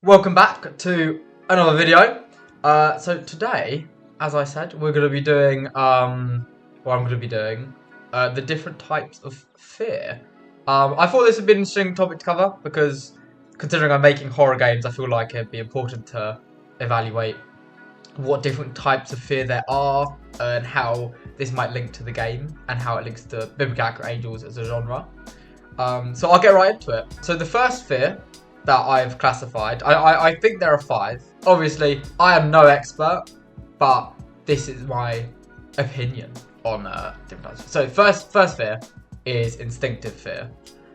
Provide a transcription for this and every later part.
Welcome back to another video. So today, as I said, we're going to be doing, I'm going to be doing, the different types of fear. I thought this would be an interesting topic to cover because, considering I'm making horror games, I feel like it'd be important to evaluate what different types of fear there are and how this might link to the game and how it links to biblical accurate angels as a genre. So I'll get right into it. So the first fear that I've classified, I think there are 5. Obviously, I am no expert, but this is my opinion on different types. So first fear is instinctive fear.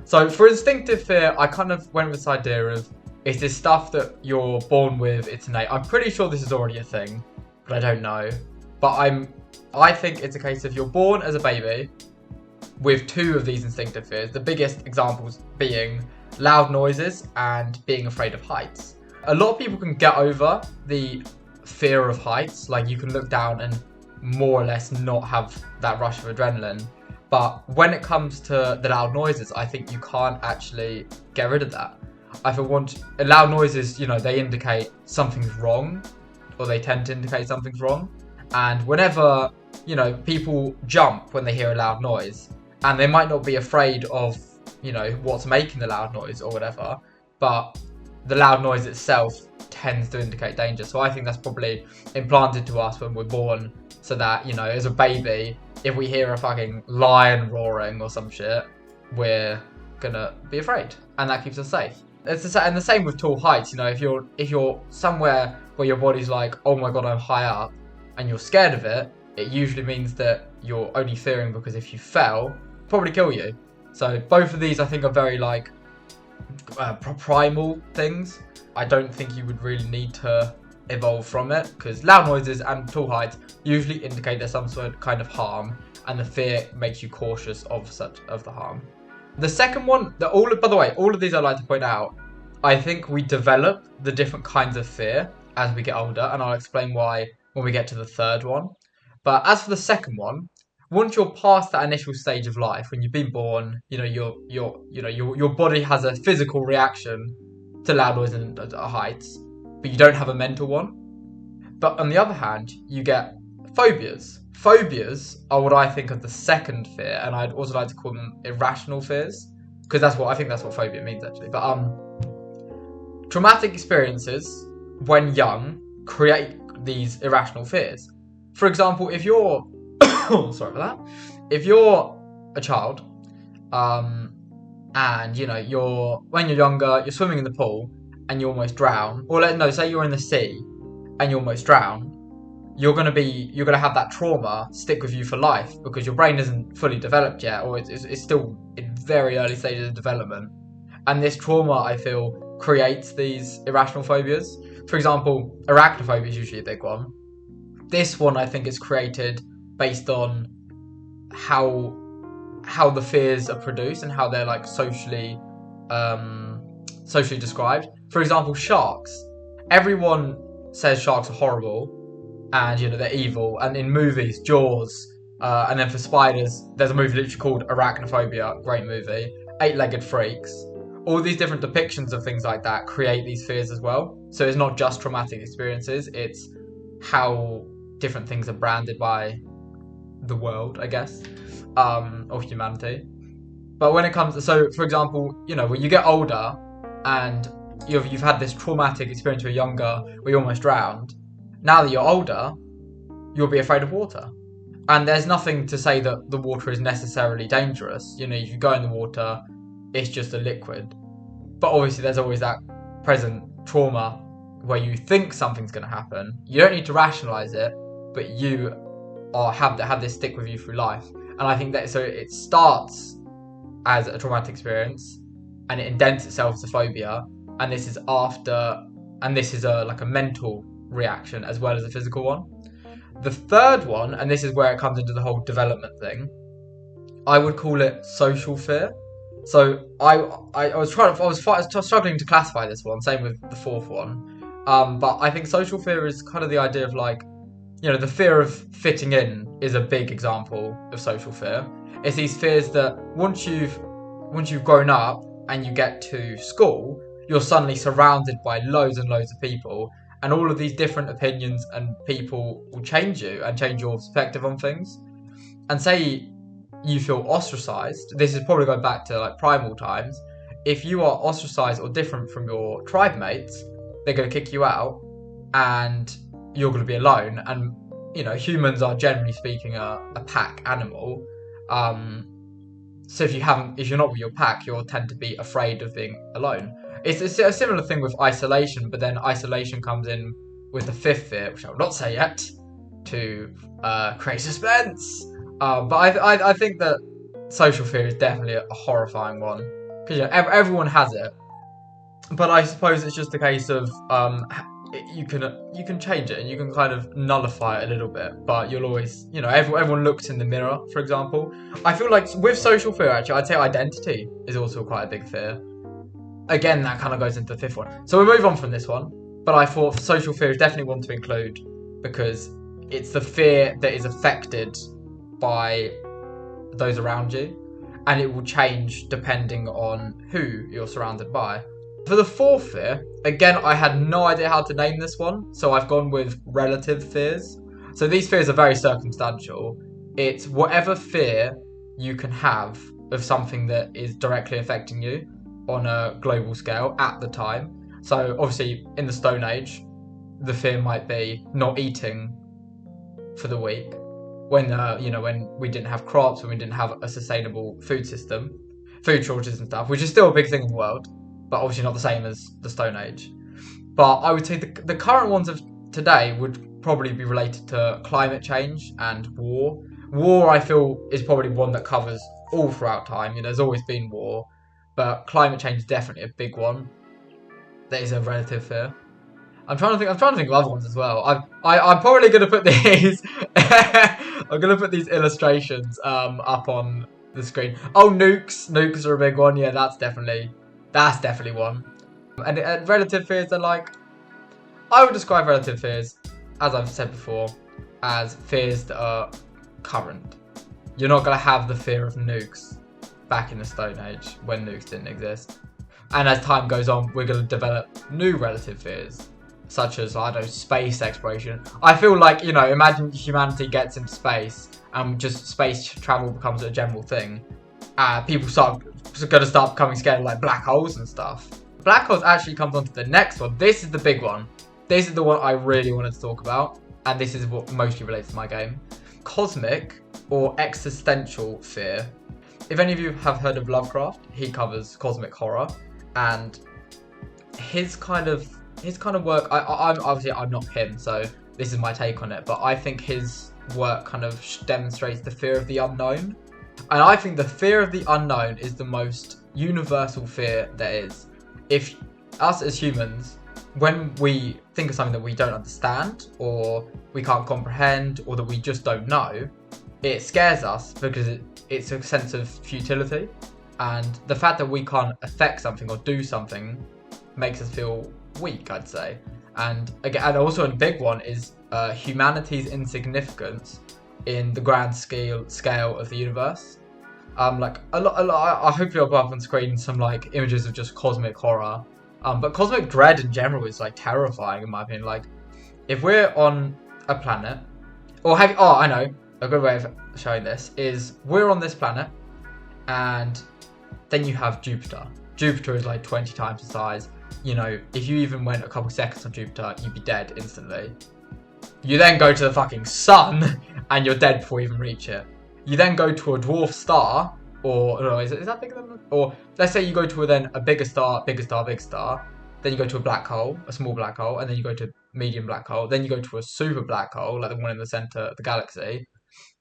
So for instinctive fear, I kind of went with this idea of it's this stuff that you're born with, it's innate. I'm pretty sure this is already a thing, but I don't know. But I think it's a case of you're born as a baby with 2 of these instinctive fears. The biggest examples being loud noises and being afraid of heights. A lot of people can get over the fear of heights, like you can look down and more or less not have that rush of adrenaline. But when it comes to the loud noises, I think you can't actually get rid of that. I feel loud noises, they indicate something's wrong, or they tend to indicate something's wrong. And whenever, people jump when they hear a loud noise, and they might not be afraid of what's making the loud noise or whatever, but the loud noise itself tends to indicate danger. So I think that's probably implanted to us when we're born, so that as a baby, if we hear a fucking lion roaring or some shit, we're gonna be afraid, and that keeps us safe. And the same with tall heights. If you're somewhere where your body's like, oh my god, I'm high up, and you're scared of it, it usually means that you're only fearing because if you fell, probably kill you. So both of these I think are very primal things. I don't think you would really need to evolve from it, because loud noises and tall heights usually indicate there's some sort of kind of harm, and the fear makes you cautious of the harm. The second one, by the way, all of these I'd like to point out, I think we develop the different kinds of fear as we get older, and I'll explain why when we get to the third one. But as for the second one, once you're past that initial stage of life, when you've been born, your body has a physical reaction to loud noise and heights, but you don't have a mental one. But on the other hand, you get phobias. Phobias are what I think of the second fear, and I'd also like to call them irrational fears, because I think that's what phobia means actually. But traumatic experiences when young create these irrational fears. For example, if you're sorry for that. If you're a child, and when you're younger, you're swimming in the pool and you almost drown, or say you're in the sea and you almost drown, you're gonna have that trauma stick with you for life because your brain isn't fully developed yet, or it's still in very early stages of development. And this trauma, I feel, creates these irrational phobias. For example, arachnophobia is usually a big one. This one, I think, is created based on how the fears are produced and how they're socially described. For example, sharks. Everyone says sharks are horrible and they're evil. And in movies, Jaws, and then for spiders, there's a movie literally called Arachnophobia, great movie. 8-legged freaks. All these different depictions of things like that create these fears as well. So it's not just traumatic experiences, it's how different things are branded by the world, I guess, or humanity. But when it comes to, for example, when you get older and you've had this traumatic experience when you're younger where you almost drowned, now that you're older, you'll be afraid of water. And there's nothing to say that the water is necessarily dangerous. If you go in the water, it's just a liquid. But obviously there's always that present trauma where you think something's going to happen. You don't need to rationalize it, but you have this stick with you through life. And I think that so it starts as a traumatic experience and it indents itself as a phobia, and this is a mental reaction as well as a physical one. The third one, and this is where it comes into the whole development thing, I would call it social fear. So I was struggling to classify this one, same with the fourth one. But I think social fear is kind of the idea of the fear of fitting in is a big example of social fear. It's these fears that once you've grown up and you get to school, you're suddenly surrounded by loads and loads of people, and all of these different opinions and people will change you and change your perspective on things. And say you feel ostracized, this is probably going back to like primal times. If you are ostracized or different from your tribe mates, they're going to kick you out, and you're going to be alone. And humans are generally speaking a pack animal. So if you're not with your pack, you'll tend to be afraid of being alone. It's a similar thing with isolation, but then isolation comes in with the fifth fear, which I will not say yet, to create suspense. But I think that social fear is definitely a horrifying one, because everyone has it. But I suppose it's just a case of you can change it and you can kind of nullify it a little bit, but you'll always, everyone looks in the mirror, for example. I feel like with social fear, actually, I'd say identity is also quite a big fear. Again, that kind of goes into the fifth one. So we'll move on from this one, but I thought social fear is definitely one to include, because it's the fear that is affected by those around you, and it will change depending on who you're surrounded by. For the fourth fear, again, I had no idea how to name this one, so I've gone with relative fears. So these fears are very circumstantial. It's whatever fear you can have of something that is directly affecting you on a global scale at the time. So obviously, in the Stone Age, the fear might be not eating for the week, when we didn't have crops, when we didn't have a sustainable food system, food shortages and stuff, which is still a big thing in the world, but obviously not the same as the Stone Age. But I would say the current ones of today would probably be related to climate change and war. War, I feel, is probably one that covers all throughout time. There's always been war, but climate change is definitely a big one. That is a relative fear. I'm trying to think of other ones as well. I'm probably going to put these. I'm going to put these illustrations up on the screen. Oh, nukes. Nukes are a big one. Yeah, that's definitely one. And relative fears are like, I would describe relative fears, as I've said before, as fears that are current. You're not going to have the fear of nukes back in the Stone Age when nukes didn't exist. And as time goes on, we're going to develop new relative fears, such as, I don't know, space exploration. I feel like, imagine humanity gets into space and just space travel becomes a general thing. People are going to start becoming scared of like black holes and stuff. Black holes actually comes on to the next one. This is the big one. This is the one I really wanted to talk about, and this is what mostly relates to my game. Cosmic or existential fear. If any of you have heard of Lovecraft, he covers cosmic horror, and his kind of work. I'm not him, so this is my take on it. But I think his work kind of demonstrates the fear of the unknown, and I think the fear of the unknown is the most universal fear there is. If us as humans, when we think of something that we don't understand, or we can't comprehend, or that we just don't know, it scares us because it's a sense of futility. And the fact that we can't affect something or do something makes us feel weak, I'd say. And again, and also a big one is humanity's insignificance in the grand scale of the universe. Like a lot. I hopefully I'll put up on screen some like images of just cosmic horror. But cosmic dread in general is like terrifying in my opinion. Like, if we're on a planet, I know a good way of showing this is we're on this planet, and then you have Jupiter. Jupiter is like 20 times the size. If you even went a couple seconds on Jupiter, you'd be dead instantly. You then go to the fucking sun, and you're dead before you even reach it. You then go to a dwarf star, or no, is that bigger than? Or let's say you go to a bigger star. Then you go to a black hole, a small black hole, and then you go to a medium black hole. Then you go to a super black hole, like the one in the center of the galaxy.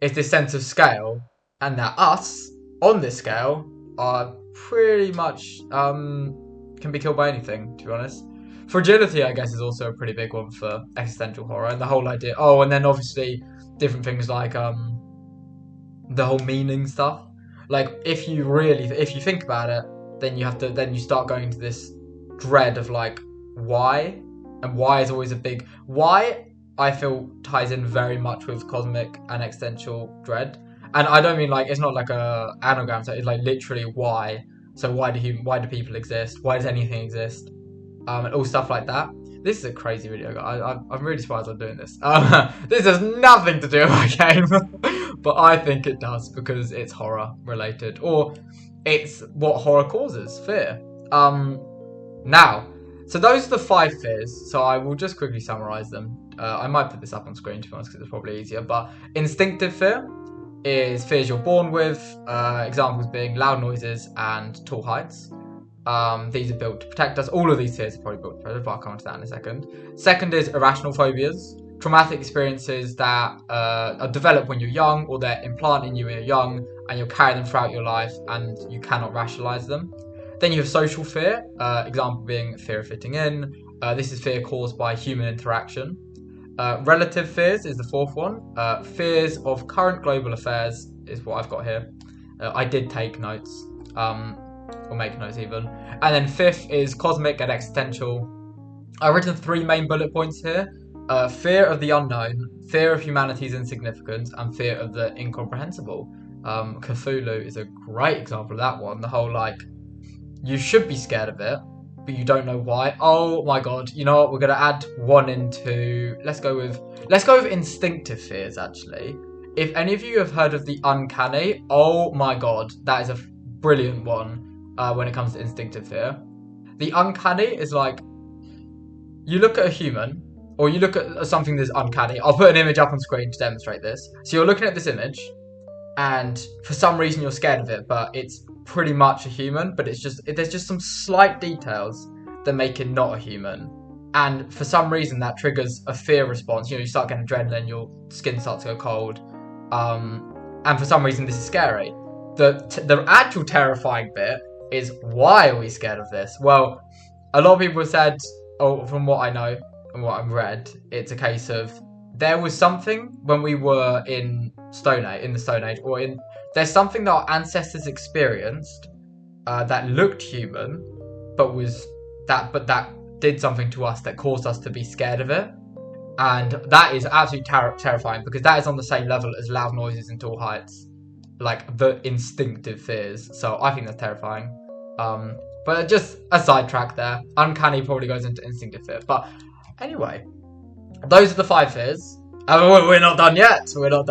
It's this sense of scale, and that us on this scale are pretty much can be killed by anything, to be honest. Fragility, I guess, is also a pretty big one for existential horror, and the whole idea. Oh, and then obviously different things like the whole meaning stuff. Like, if you think about it, then you start going to this dread of like why, and why is always a big why. I feel ties in very much with cosmic and existential dread, and I don't mean like it's not like a anagram. So it's like literally why. So why do people exist? Why does anything exist? and all stuff like that. This is a crazy video. I'm really surprised I'm doing this. This has nothing to do with my game, but I think it does because it's horror related, or it's what horror causes, fear. Now, so those are the 5 fears. So I will just quickly summarize them. I might put this up on screen to be honest because it's probably easier. But instinctive fear is fears you're born with. Examples being loud noises and tall heights. These are built to protect us. All of these fears are probably built to protect us, but I'll come on to that in a second. Second is irrational phobias. Traumatic experiences that are developed when you're young, or they're implanted in you when you're young, and you'll carry them throughout your life, and you cannot rationalize them. Then you have social fear, example being fear of fitting in. This is fear caused by human interaction. Relative fears is the 4th one. Fears of current global affairs is what I've got here. I did take notes, or make notes even. And then 5th is cosmic and existential. I've written 3 main bullet points here. Fear of the unknown, fear of humanity's insignificance, and fear of the incomprehensible. Cthulhu is a great example of that one. The whole, like, you should be scared of it, but you don't know why. Oh my god, you know what? We're gonna add one into. Let's go with instinctive fears. Actually, if any of you have heard of the uncanny, oh my god, that is a brilliant one when it comes to instinctive fear. The uncanny is like you look at a human, or you look at something that's uncanny. I'll put an image up on screen to demonstrate this. So you're looking at this image, and for some reason you're scared of it, but it's pretty much a human, but there's just some slight details that make it not a human, and for some reason that triggers a fear response. You know, you start getting adrenaline, your skin starts to go cold, and for some reason this is scary. The actual terrifying bit is, why are we scared of this? Well, a lot of people have said, oh, from what I know and what I've read, it's a case of there was something when we were in the Stone Age, or there's something that our ancestors experienced that looked human, but that did something to us that caused us to be scared of it, and that is absolutely terrifying because that is on the same level as loud noises and tall heights, like the instinctive fears. So I think that's terrifying. But just a sidetrack there. Uncanny probably goes into instinctive fear. But anyway, those are the 5 fears. We're not done yet. We're now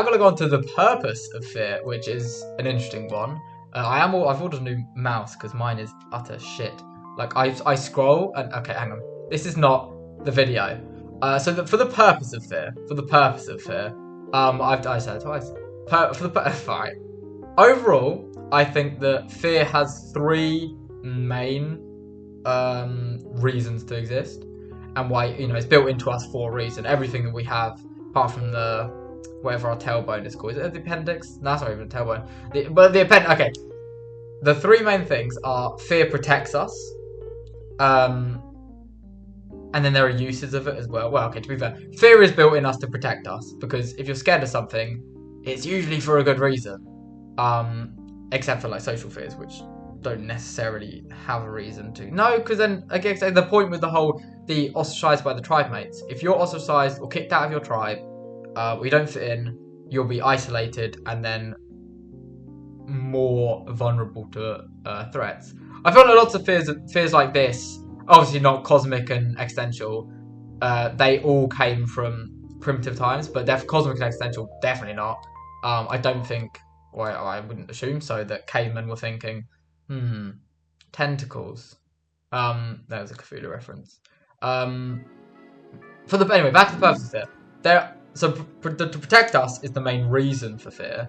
going to go on to the purpose of fear, which is an interesting one. I've ordered a new mouse because mine is utter shit. Like, I scroll and... Okay, hang on. This is not the video. For the purpose of fear... I said it twice. Alright. Overall, I think that fear has 3 main reasons to exist. And why, you know, it's built into us for a reason. Everything that we have, apart from the... whatever our tailbone is called. Is it the appendix? No, it's not even a tailbone. Okay. The 3 main things are fear protects us. And then there are uses of it as well. Well, okay, to be fair, fear is built in us to protect us, because if you're scared of something, it's usually for a good reason. Except for like social fears, which don't necessarily have a reason to. No, because then again, the point with the ostracized by the tribe mates. If you're ostracized or kicked out of your tribe, we don't fit in, you'll be isolated and then more vulnerable to threats. I feel like lots of fears like this, obviously not cosmic and existential, they all came from primitive times, but cosmic and existential, definitely not. I don't think, or I wouldn't assume so, that cavemen were thinking, tentacles. That was a Cthulhu reference. Anyway, back to the purpose of fear. So to protect us is the main reason for fear.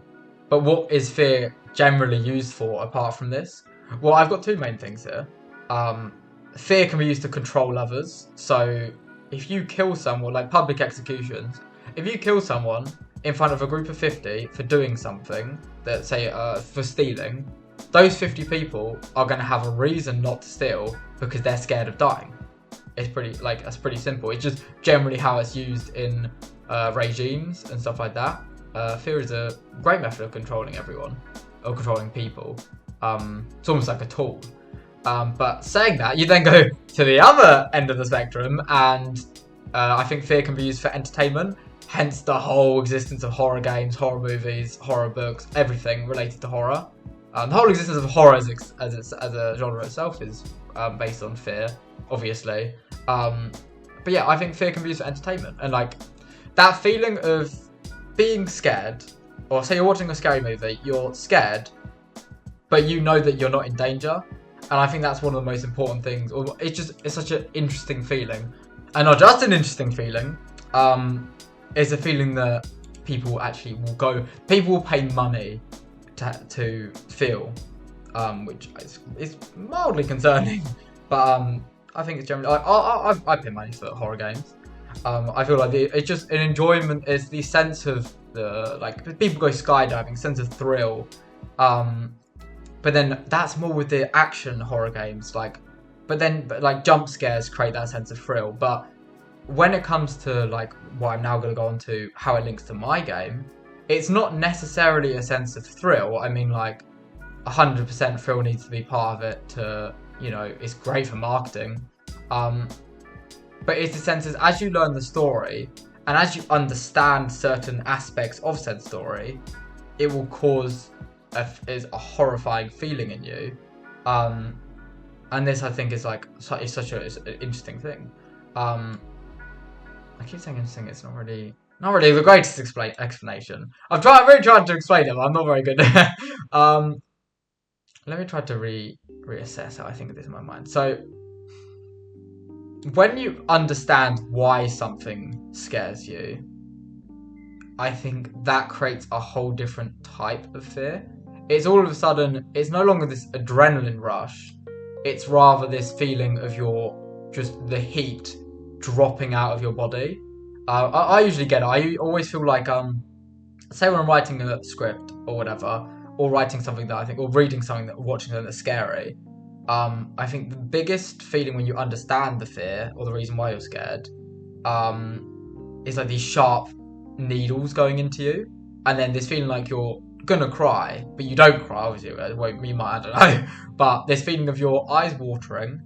But what is fear generally used for apart from this? Well, I've got 2 main things here. Fear can be used to control others. So if you kill someone, like public executions, if you kill someone in front of a group of 50 for doing something, that say for stealing, those 50 people are going to have a reason not to steal because they're scared of dying. It's that's pretty simple. It's just generally how it's used in regimes and stuff like that. Fear is a great method of controlling everyone, or controlling people. It's almost like a tool. But saying that, you then go to the other end of the spectrum, and I think fear can be used for entertainment. Hence the whole existence of horror games, horror movies, horror books, everything related to horror. The whole existence of horror as a genre itself is based on fear, obviously. But yeah, I think fear can be used for entertainment, and like that feeling of being scared, or say you're watching a scary movie, you're scared, but you know that you're not in danger, and I think that's one of the most important things. Or it's such an interesting feeling, and not just an interesting feeling. It's a feeling that people actually people will pay money to feel, which is mildly concerning, but I think it's generally I pay money for horror games. I feel like it's just an enjoyment. Is the sense of the like people go skydiving, sense of thrill, but then that's more with the action horror games. But jump scares create that sense of thrill. But when it comes to like what I'm now going to go on to, how it links to my game, it's not necessarily a sense of thrill. I mean, like 100% thrill needs to be part of it to, it's great for marketing. But it's the sense as you learn the story and as you understand certain aspects of said story, it will cause a horrifying feeling in you. And this I think is like it's such an interesting thing. I keep saying interesting. It's not really the greatest explanation. I've really tried to explain it, but I'm not very good. Let me try to reassess how I think of this in my mind. So, when you understand why something scares you, I think that creates a whole different type of fear. It's all of a sudden, it's no longer this adrenaline rush. It's rather this feeling of just the heat dropping out of your body. I usually get it. I always feel like, say when I'm writing a script or whatever, or writing something that I think, or reading something watching something that's scary, I think the biggest feeling when you understand the fear or the reason why you're scared, is like these sharp needles going into you, and then this feeling like you're gonna cry, but you don't cry, obviously. Well, you might, I don't know, but this feeling of your eyes watering,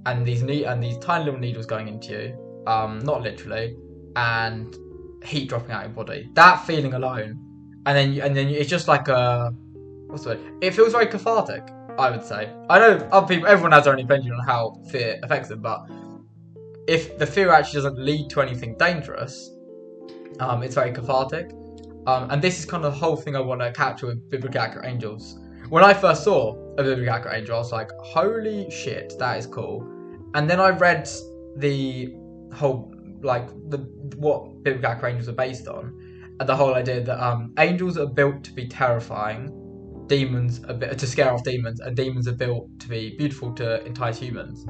and these tiny little needles going into you, not literally, and heat dropping out of your body. That feeling alone, and then it's just like what's the word? It feels very cathartic, I would say. I know other people, everyone has their own opinion on how fear affects them, but if the fear actually doesn't lead to anything dangerous, it's very cathartic. And this is kind of the whole thing I want to capture with biblically accurate angels. When I first saw a biblically accurate angel, I was like, holy shit, that is cool. And then I read the whole, what biblically accurate angels are based on, and the whole idea that angels are built to be terrifying, demons to scare off demons, and demons are built to be beautiful to entice humans.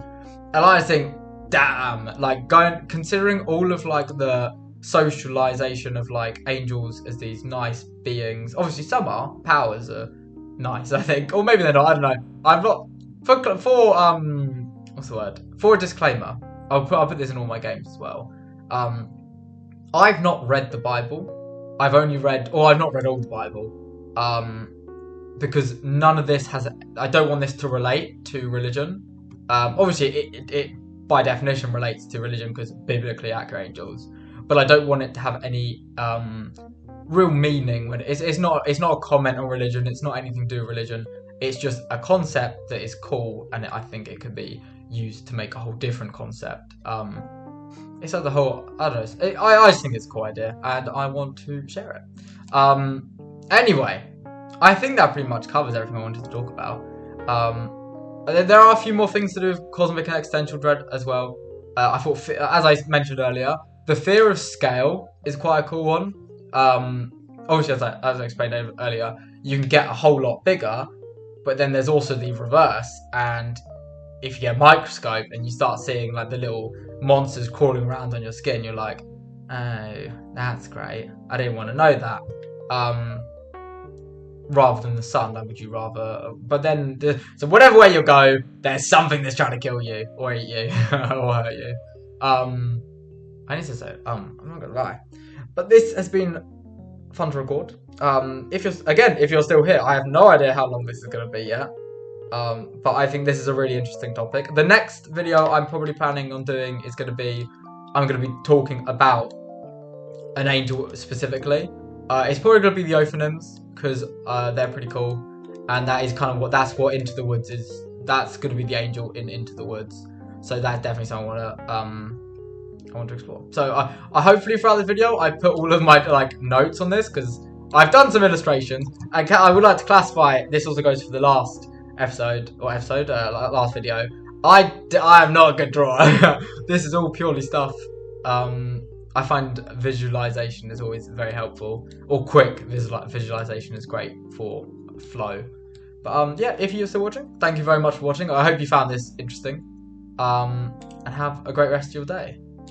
And I just think, damn, considering all of the socialization of angels as these nice beings. Obviously, some powers are nice, I think, or maybe they're not. I don't know. I'm not for what's the word? For a disclaimer, I'll put this in all my games as well. I've not read the Bible. I've not read all the Bible. Because none of this I don't want this to relate to religion. Obviously, it by definition relates to religion because biblically accurate angels. But I don't want it to have any real meaning when it's not a comment on religion. It's not anything to do with religion. It's just a concept that is cool, and I think it could be used to make a whole different concept. It's like the whole, I don't know. I just think it's a cool idea, and I want to share it. Anyway, I think that pretty much covers everything I wanted to talk about. There are a few more things to do with cosmic and existential dread as well. I thought, as I mentioned earlier, the fear of scale is quite a cool one. Obviously, as I explained earlier, you can get a whole lot bigger, but then there's also the reverse. And if you get a microscope and you start seeing the little monsters crawling around on your skin, you're like, oh, that's great. I didn't want to know that. Rather than the sun, would you rather? But then, so whatever way you go, there's something that's trying to kill you or eat you or hurt you. I need to say, I'm not gonna lie, but this has been fun to record. If you're still here, I have no idea how long this is gonna be yet. But I think this is a really interesting topic. The next video I'm probably planning on doing is I'm gonna be talking about an angel specifically. It's probably gonna be the Ophanims because they're pretty cool, and that's what Into the Woods is that's going to be the angel in Into the Woods. So that's definitely something I want to explore. So I hopefully throughout the video I put all of my like notes on this, because I've done some illustrations. And I would like to classify. This also goes for the last last video. I am not a good drawer. This is all purely stuff. I find visualization is always very helpful, or quick visualization is great for flow. But yeah, if you're still watching, thank you very much for watching. I hope you found this interesting. And have a great rest of your day.